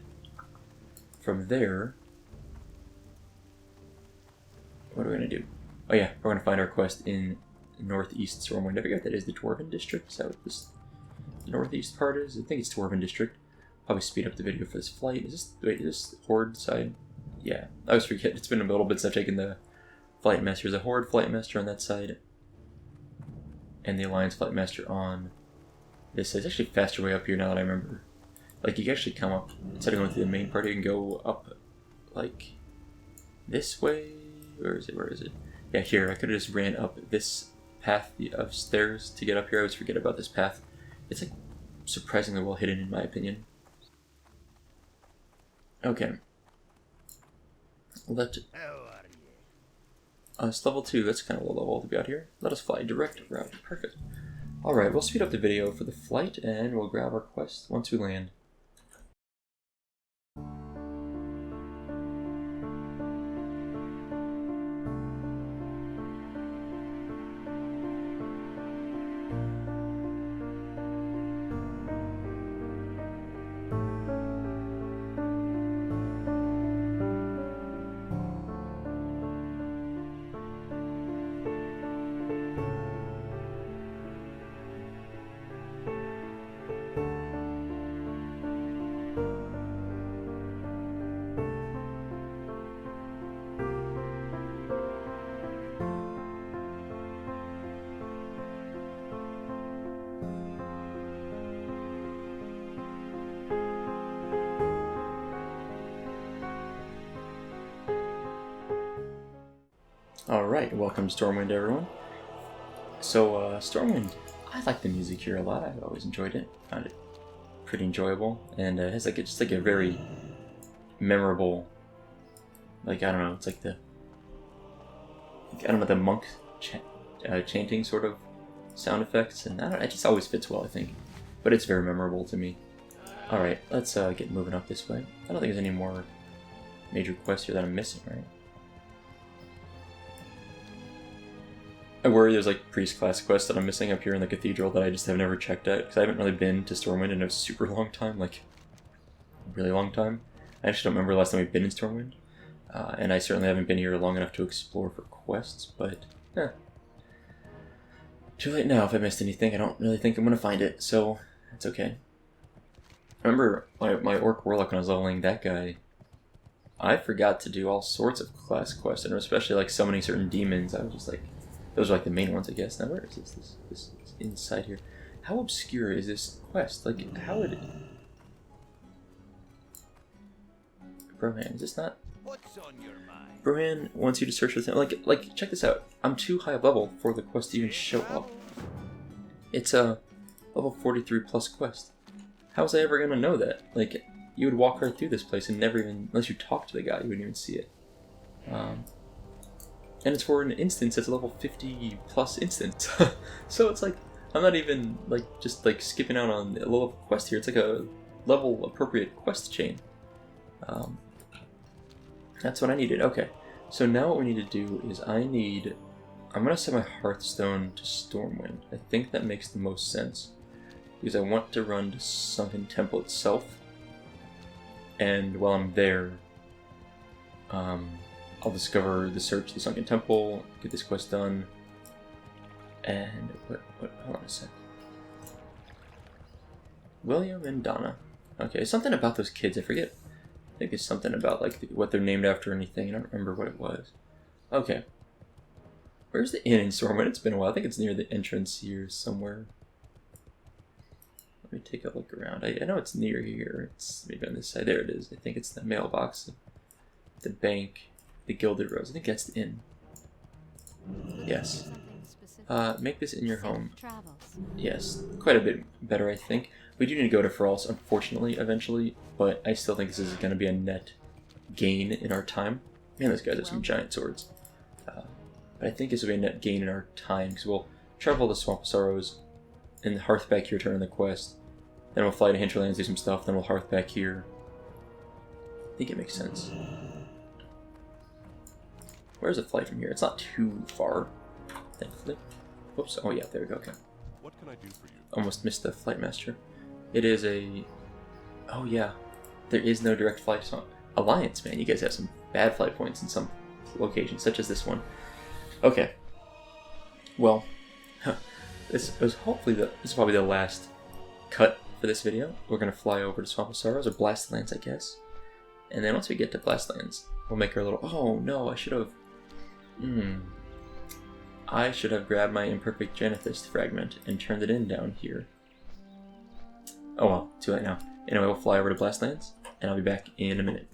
from there, what are we going to do? Oh yeah, we're going to find our quest in Northeast Stormwind. I forget what that is, the Dwarven District? Is that what this northeast part is? I think it's Dwarven District. Probably speed up the video for this flight. Is this Horde side? Yeah, I always forget. It's been a little bit since I've taken the Flight Master. There's a Horde Flight Master on that side, and the Alliance Flight Master on this side. It's actually faster way up here now that I remember. Like, you can actually come up, instead of going through the main part, you can go up, like, this way? Where is it? Yeah, here. I could have just ran up this path of stairs to get up here. I always forget about this path. It's, like, surprisingly well hidden, in my opinion. Okay. It's level 2. That's kind of low level to be out here. Let us fly. Direct route. Perfect. Alright, we'll speed up the video for the flight, and we'll grab our quest once we land. Alright, welcome to Stormwind, everyone. So, Stormwind, I like the music here a lot. I've always enjoyed it. Found it pretty enjoyable. And it has like just like a very memorable, like, I don't know, it's like the, the monk chanting sort of sound effects. And I don't know, it just always fits well, I think. But it's very memorable to me. Alright, let's get moving up this way. I don't think there's any more major quests here that I'm missing, right? I worry there's like priest class quests that I'm missing up here in the cathedral that I just have never checked out, because I haven't really been to Stormwind in a super long time, like a really long time. I actually don't remember the last time we've been in Stormwind, and I certainly haven't been here long enough to explore for quests, but too late now if I missed anything. I don't really think I'm going to find it, so it's okay. I remember my Orc Warlock when I was leveling that guy, I forgot to do all sorts of class quests, and especially like summoning certain demons. I was just like, those are like the main ones, I guess. Now where is this inside here? How obscure is this quest? Like, how would it... Brohan, is this not... What's on your mind? Brohan wants you to search for things. Like, check this out. I'm too high level for the quest to even show up. It's a level 43 plus quest. How was I ever gonna know that? Like, you would walk right through this place and never even, unless you talk to the guy, you wouldn't even see it. And it's for an instance that's a level 50 plus instance. So it's like, I'm not even like just like skipping out on a level quest here. It's like a level appropriate quest chain. That's what I needed. Okay, so now what we need to do is I'm gonna set my Hearthstone to Stormwind. I think that makes the most sense because I want to run to Sunken Temple itself, and while I'm there, I'll discover the search the Sunken Temple, get this quest done, and hold on a sec. William and Donna. Okay, something about those kids, I forget. I think it's something about like what they're named after or anything. I don't remember what it was. Okay. Where's the inn in Stormwind? It's been a while. I think it's near the entrance here somewhere. Let me take a look around. I know it's near here. It's maybe on this side. There it is. I think it's the mailbox, the bank, the Gilded Rose. I think that's the inn. Yes. Make this in your home. Yes, quite a bit better, I think. We do need to go to Feral's, unfortunately, eventually, but I still think this is going to be a net gain in our time. Man, those guys have some giant swords. But I think this will be a net gain in our time, because we'll travel to Swamp of Sorrows, and hearth back here to earn the quest. Then we'll fly to Hinterlands, do some stuff, then we'll hearth back here. I think it makes sense. Where's the flight from here? It's not too far, thankfully. Whoops, oh yeah, there we go, okay. What can I do for you? Almost missed the flight master. It is a... Oh yeah, there is no direct flight song. Alliance, man, you guys have some bad flight points in some locations, such as this one. Okay. Well, this is probably the last cut for this video. We're gonna fly over to Swamp of Sorrows, or Blastlands, I guess. And then once we get to Blastlands, we'll make our little... Oh no, I should have... I should have grabbed my imperfect Janethist fragment and turned it in down here. Oh well, too late now. Anyway, we'll fly over to Blastlands, and I'll be back in a minute.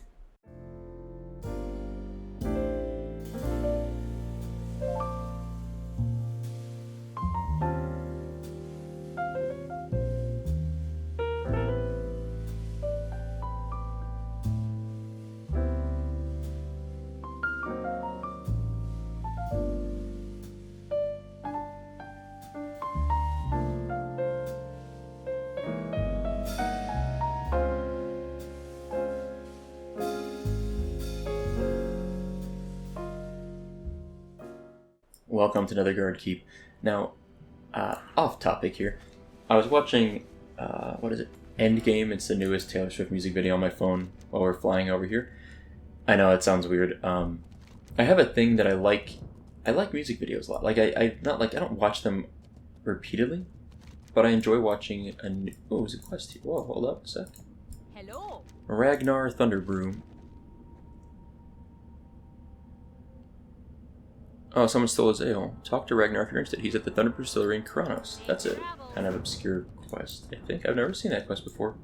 Welcome to another Guard Keep. Now, off topic here. I was watching, what is it? Endgame. It's the newest Taylor Swift music video on my phone while we're flying over here. I know it sounds weird. I have a thing that I like. I like music videos a lot. Like I don't watch them repeatedly, but I enjoy watching a new... Oh, there's a quest here. Whoa, hold up a sec. Hello. Ragnar Thunderbroom. Oh, someone stole his ale. Talk to Ragnar if you're interested. He's at the Thunderbrew Distillery in Kronos. That's a kind of obscure quest, I think. I've never seen that quest before.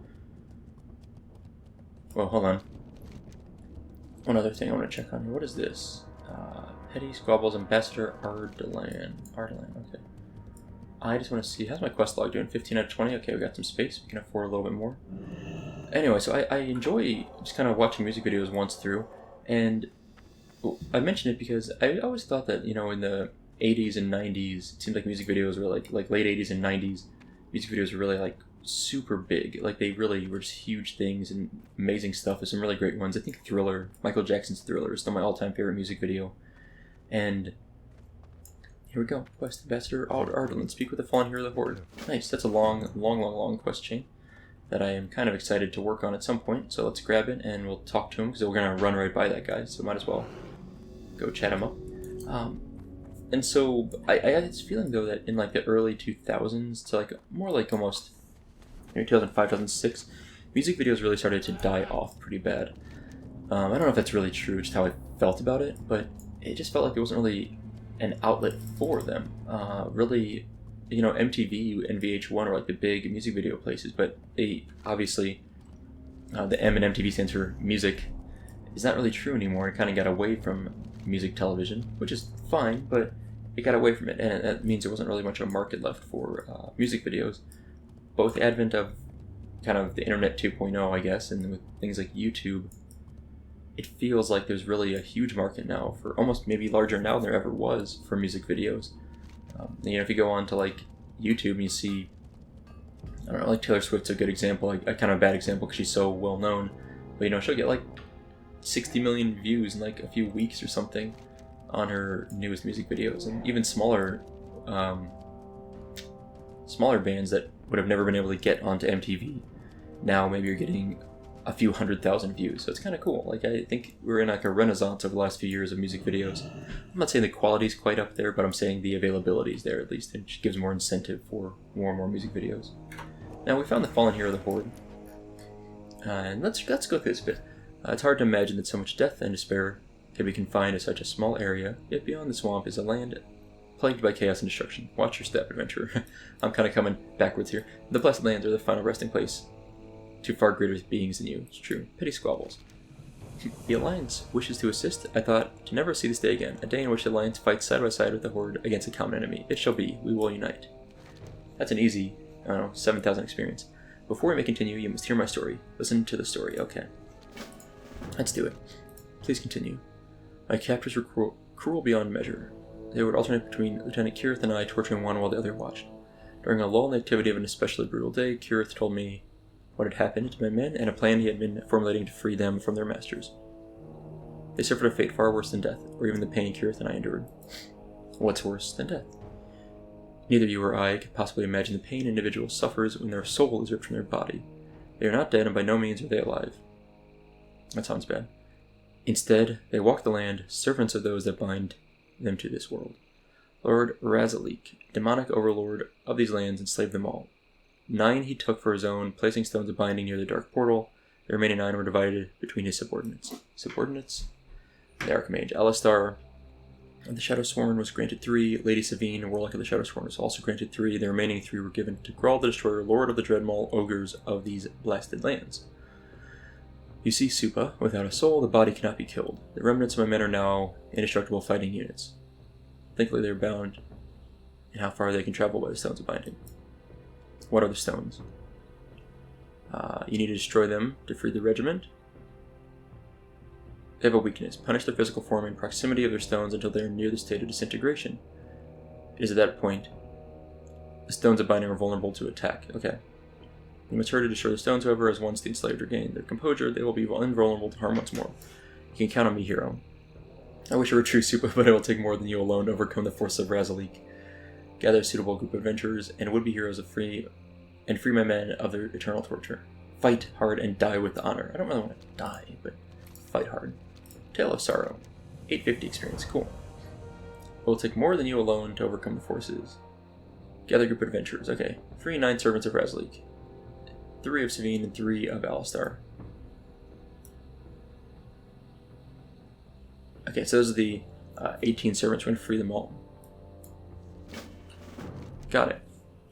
Well, hold on. One other thing I want to check on here. What is this? Petty Squabbles Ambassador Ardalan. Ardalan, okay. I just want to see, how's my quest log doing? 15 out of 20? Okay, we got some space. We can afford a little bit more. Anyway, so I enjoy just kind of watching music videos once through. And I mention it because I always thought that, you know, in the 80s and 90s, it seemed like music videos were like late 80s and 90s, music videos were really like super big. Like they really were just huge things and amazing stuff. There's some really great ones. I think Thriller, Michael Jackson's Thriller is still my all-time favorite music video. And here we go. Quest Ambassador Ardalan. Speak with the fallen hero of the Horde. Nice. That's a long quest chain that I am kind of excited to work on at some point. So let's grab it and we'll talk to him because we're going to run right by that guy. So might as well go chat him up. And so I had this feeling though that in like the early 2000s to like more like almost 2005, 2006, music videos really started to die off pretty bad. I don't know if that's really true, just how I felt about it, but it just felt like there wasn't really an outlet for them. Really, you know, MTV and VH1 are like the big music video places, but they obviously, the M in MTV stands for music, is not really true anymore. It kind of got away from music television, which is fine, but it got away from it, and that means there wasn't really much of a market left for music videos. But with the advent of kind of the internet 2.0, I guess, and with things like YouTube, it feels like there's really a huge market now for almost maybe larger now than there ever was for music videos. If you go on to like YouTube and you see, I don't know, like Taylor Swift's a good example, like a kind of a bad example because she's so well known, but she'll get like 60 million views in like a few weeks or something on her newest music videos, and even smaller bands that would have never been able to get onto MTV, now maybe you're getting a few 100,000 views. So it's kind of cool. Like, I think we're in like a renaissance over the last few years of music videos. I'm not saying the quality's quite up there, but I'm saying the availability is there at least, and it gives more incentive for more and more music videos. Now we found the fallen hero of the Horde, and let's go through this a bit. It's hard to imagine that so much death and despair can be confined to such a small area, yet beyond the swamp is a land plagued by chaos and destruction. Watch your step, adventurer. I'm kind of coming backwards here. The Blessed Lands are the final resting place to far greater beings than you. It's true. Pity squabbles. The Alliance wishes to assist. I thought to never see this day again. A day in which the Alliance fights side by side with the Horde against a common enemy. It shall be. We will unite. That's an easy, 7,000 experience. Before we may continue, you must hear my story. Listen to the story. Okay. Let's do it. Please continue. My captors were cruel beyond measure. They would alternate between Lieutenant Kirith and I, torturing one while the other watched. During a lull in the activity of an especially brutal day, Kirith told me what had happened to my men and a plan he had been formulating to free them from their masters. They suffered a fate far worse than death, or even the pain Kirith and I endured. What's worse than death? Neither you or I could possibly imagine the pain an individual suffers when their soul is ripped from their body. They are not dead, and by no means are they alive. That sounds bad. Instead, they walk the land, servants of those that bind them to this world. Lord Razalik, demonic overlord of these lands, enslaved them all. 9 he took for his own, placing stones of binding near the dark portal. The remaining 9 were divided between his subordinates. Subordinates? The Archmage Alistar of the Shadowsworn was granted 3. Lady Savine, Warlock of the Shadowsworn, was also granted 3. The remaining 3 were given to Grawl the Destroyer, Lord of the Dreadmaul, ogres of these blasted lands. You see Supa, without a soul, the body cannot be killed. The remnants of my men are now indestructible fighting units. Thankfully they are bound in how far they can travel by the stones of binding. What are the stones? You need to destroy them to free the regiment. They have a weakness. Punish their physical form in proximity of their stones until they are near the state of disintegration. It is at that point the stones of binding are vulnerable to attack. Okay. You must hurry to destroy the stones, however, as once the enslaved regain their composure, they will be invulnerable to harm once more. You can count on me, hero. I wish it were true, Supa, but it will take more than you alone to overcome the force of Razalik. Gather a suitable group of adventurers and would-be heroes of free my men of their eternal torture. Fight hard and die with honor. I don't really want to die, but fight hard. Tale of Sorrow. 850 experience. Cool. It will take more than you alone to overcome the forces. Gather a group of adventurers. Okay. Free 9 servants of Razalik. 3 of Savine and 3 of Alistar. Okay, so those are the 18 servants. We're going to free them all. Got it.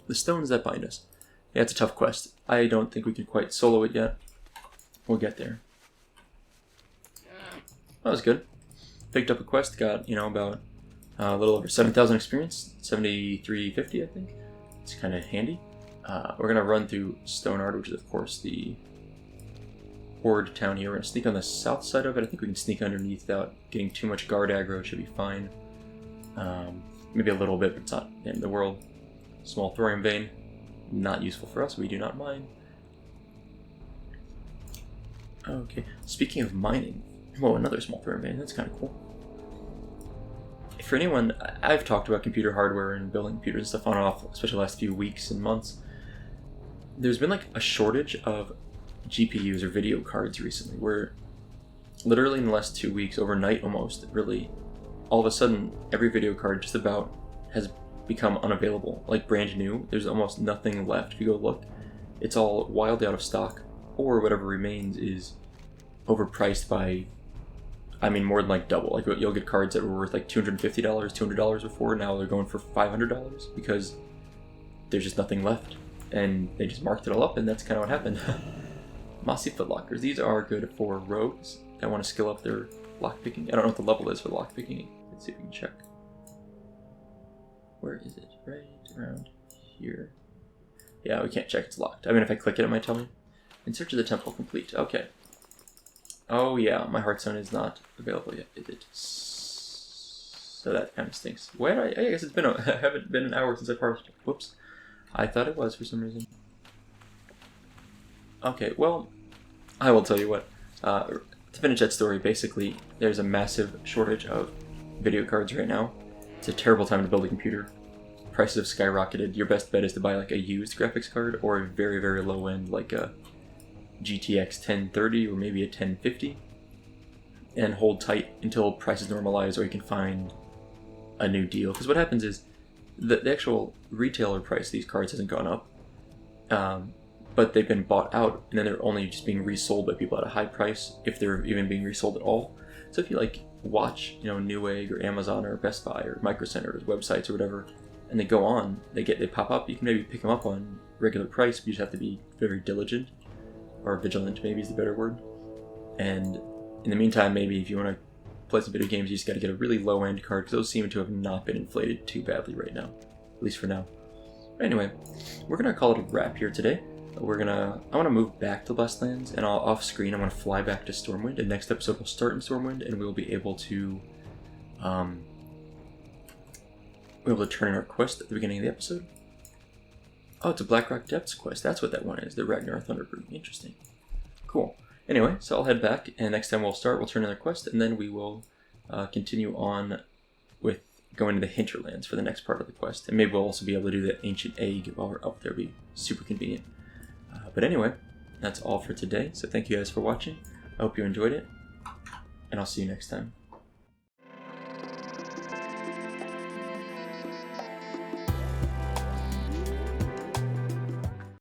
The stones that bind us. Yeah, it's a tough quest. I don't think we can quite solo it yet. We'll get there. That was good. Picked up a quest, got, about a little over 7,000 experience. 7,350, I think. It's kind of handy. We're going to run through Stoneard, which is, of course, the Horde town here. We're going to sneak on the south side of it. I think we can sneak underneath without getting too much guard aggro. It should be fine. Maybe a little bit, but it's not the end of the world. Small thorium vein. Not useful for us. We do not mine. Okay. Speaking of mining. Whoa, another small thorium vein. That's kind of cool. For anyone, I've talked about computer hardware and building computers and stuff on and off, especially the last few weeks and months. There's been like a shortage of GPUs or video cards recently, where literally in the last 2 weeks, overnight almost, really, all of a sudden, every video card just about has become unavailable, like brand new. There's almost nothing left. If you go look, it's all wildly out of stock, or whatever remains is overpriced by, more than like double. Like, you'll get cards that were worth like $250, $200 before, now they're going for $500 because there's just nothing left. And they just marked it all up, and that's kind of what happened. Mossy Footlockers. These are good for rogues that want to skill up their lockpicking. I don't know what the level is for lockpicking. Let's see if we can check. Where is it? Right around here. Yeah, we can't check. It's locked. If I click it, it might tell me. In search of the temple, complete. Okay. Oh yeah, my Hearthstone is not available yet, is it? So that kind of stinks. Where I guess it's been I haven't been an hour since I parsed. Whoops. I thought it was for some reason. Okay, well, I will tell you what. To finish that story, basically, there's a massive shortage of video cards right now. It's a terrible time to build a computer. Prices have skyrocketed. Your best bet is to buy like a used graphics card or a very, very low end, like a GTX 1030 or maybe a 1050, and hold tight until prices normalize or you can find a new deal. Because what happens is the actual retailer price of these cards hasn't gone up, but they've been bought out and then they're only just being resold by people at a high price, if they're even being resold at all. So if you like watch, you know, Newegg or Amazon or Best Buy or Micro Center's websites or whatever, and they go on, they pop up, you can maybe pick them up on regular price, but you just have to be very diligent, or vigilant maybe is the better word. And in the meantime, maybe if you want to play some video games, you just got to get a really low end card, because those seem to have not been inflated too badly right now, at least for now. Anyway, we're gonna call it a wrap here today. I want to move back to Blessed and off screen I'm gonna fly back to Stormwind, and next episode we'll start in Stormwind, and we'll be able to turn in our quest at the beginning of the episode. Oh, it's a Blackrock Depths quest. That's what that one is. The Ragnar Thunderbrew. Interesting. Cool. Anyway, so I'll head back, and next time we'll turn in our quest, and then we will continue on with going to the hinterlands for the next part of the quest. And maybe we'll also be able to do that ancient egg while we're up there. It'll be super convenient. But anyway, that's all for today. So thank you guys for watching. I hope you enjoyed it, and I'll see you next time.